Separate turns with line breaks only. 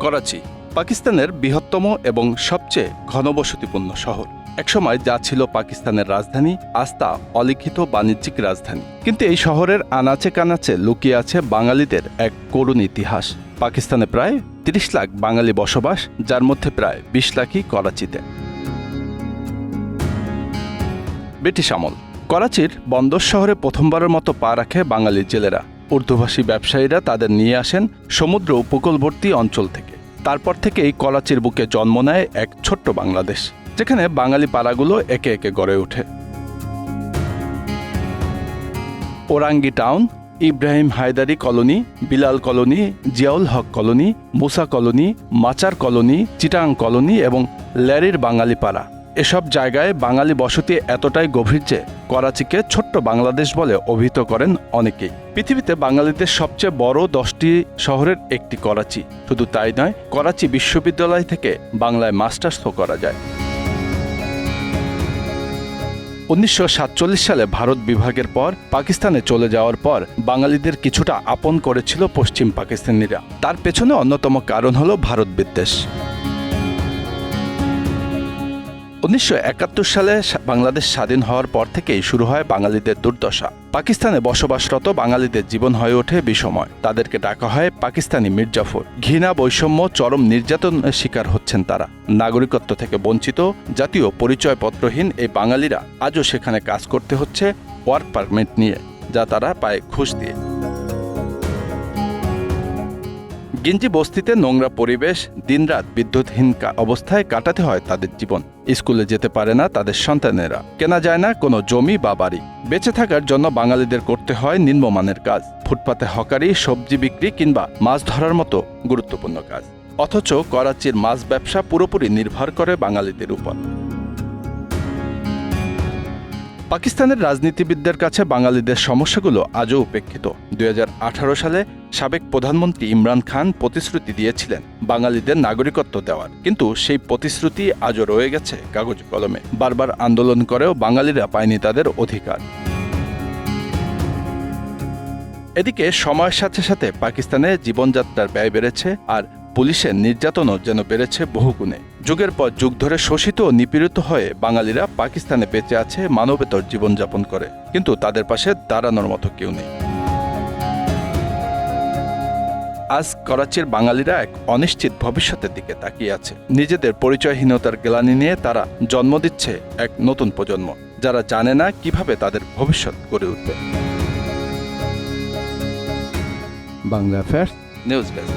করাচি পাকিস্তানের বৃহত্তম এবং সবচেয়ে ঘনবসতিপূর্ণ শহর। একসময় যা ছিল পাকিস্তানের রাজধানী, আজ তা অলিখিত বাণিজ্যিক রাজধানী। কিন্তু এই শহরের আনাচে কানাচে লুকিয়ে আছে বাঙালিদের এক করুণ ইতিহাস। পাকিস্তানে প্রায় ৩০ লাখ বাঙালি বসবাস, যার মধ্যে প্রায় ২০ লাখই করাচিতে। ব্রিটিশ আমল। করাচির বন্দর শহরে প্রথমবারের মতো পা রাখে বাঙালি জেলেরা। উর্দুভাষী ব্যবসায়ীরা তাদের নিয়ে আসেন সমুদ্র উপকূলবর্তী অঞ্চল থেকে। তারপর থেকেই করাচির বুকে জন্ম নেয় এক ছোট্ট বাংলাদেশ, যেখানে বাঙালি পাড়াগুলো একে একে গড়ে ওঠে। Orangi town, Ibrahim Hyderi colony, Bilal colony, Ziaul Haq colony, Musa colony, Machar colony, Chittagong colony এবং ল্যারির বাঙালি পাড়া, এসব জায়গায় বাঙালি বসতি এতটাই গভীর যে করাচিকে ছোট্ট বাংলাদেশ বলে অভিহিত করেন অনেকেই। পৃথিবীতে বাঙালিদের সবচেয়ে বড় 10টি শহরের একটি করাচি। শুধু তাই নয়, করাচি বিশ্ববিদ্যালয় থেকে বাংলায় মাস্টার্সও করা যায়। 1947 সালে ভারত বিভাগের পর পাকিস্তানে চলে যাওয়ার পর বাঙালিদের কিছুটা আপন করেছিল পশ্চিম পাকিস্তানিরা। তার পেছনে অন্যতম কারণ হল ভারত বিদ্বেষ। 1971 সালে বাংলাদেশ স্বাধীন হওয়ার পর থেকেই শুরু হয় বাঙালিদের দুর্দশা। পাকিস্তানে বসবাসরত বাঙালিদের জীবন হয়ে ওঠে বিষময়। তাদেরকে ডাকা হয় পাকিস্তানি মির্জাফর। ঘৃণা, বৈষম্য, চরম নির্যাতনের শিকার হচ্ছেন তারা। নাগরিকত্ব থেকে বঞ্চিত, জাতীয় পরিচয়পত্রহীন এই বাঙালিরা আজও সেখানে কাজ করতে হচ্ছে ওয়ার্ক পারমিট নিয়ে, যা তারা পায় ঘুষ দিয়ে। গিঞ্জি বস্তিতে নোংরা পরিবেশ, দিনরাত বিদ্যুৎহীন অবস্থায় কাটাতে হয় তাদের জীবন। স্কুলে যেতে পারে না তাদের সন্তানেরা, কেনা যায় না কোনো জমি বা বাড়ি। বেঁচে থাকার জন্য বাঙালিদের করতে হয় নিম্নমানের কাজ, ফুটপাতে হকারি, সবজি বিক্রি কিংবা মাছ ধরার মতো গুরুত্বপূর্ণ কাজ। অথচ করাচির মাছ ব্যবসা পুরোপুরি নির্ভর করে বাঙালিদের উপর। পাকিস্তানের রাজনীতিবিদদের কাছে বাঙালিদের সমস্যাগুলো আজও উপেক্ষিত। 2018 সালে সাবেক প্রধানমন্ত্রী ইমরান খান প্রতিশ্রুতি দিয়েছিলেন বাঙালিদের নাগরিকত্ব দেওয়ার, কিন্তু সেই প্রতিশ্রুতি আজও রয়ে গেছে কাগজ কলমে। বারবার আন্দোলন করেও বাঙালিরা পায়নি তাদের অধিকার। এদিকে সময়ের সাথে সাথে পাকিস্তানে জীবনযাত্রার ব্যয় বেড়েছে, আর পুলিশের নির্যাতনও যেন বেড়েছে বহুগুণে। যুগের পর যুগ ধরে শোষিত ও নিপীড়িত হয়ে বাঙালিরা পাকিস্তানে বেঁচে আছে, মানবেতর জীবনযাপন করে, কিন্তু তাদের পাশে দাঁড়ানোর মতো কেউ নেই। আজ করাচির বাঙালিরা এক অনিশ্চিত ভবিষ্যতের দিকে তাকিয়ে আছে। নিজেদের পরিচয়হীনতার গ্লানি নিয়ে তারা জন্ম দিচ্ছে এক নতুন প্রজন্ম, যারা জানে না কিভাবে তাদের ভবিষ্যৎ গড়ে উঠবে। Bangla affairs news desk.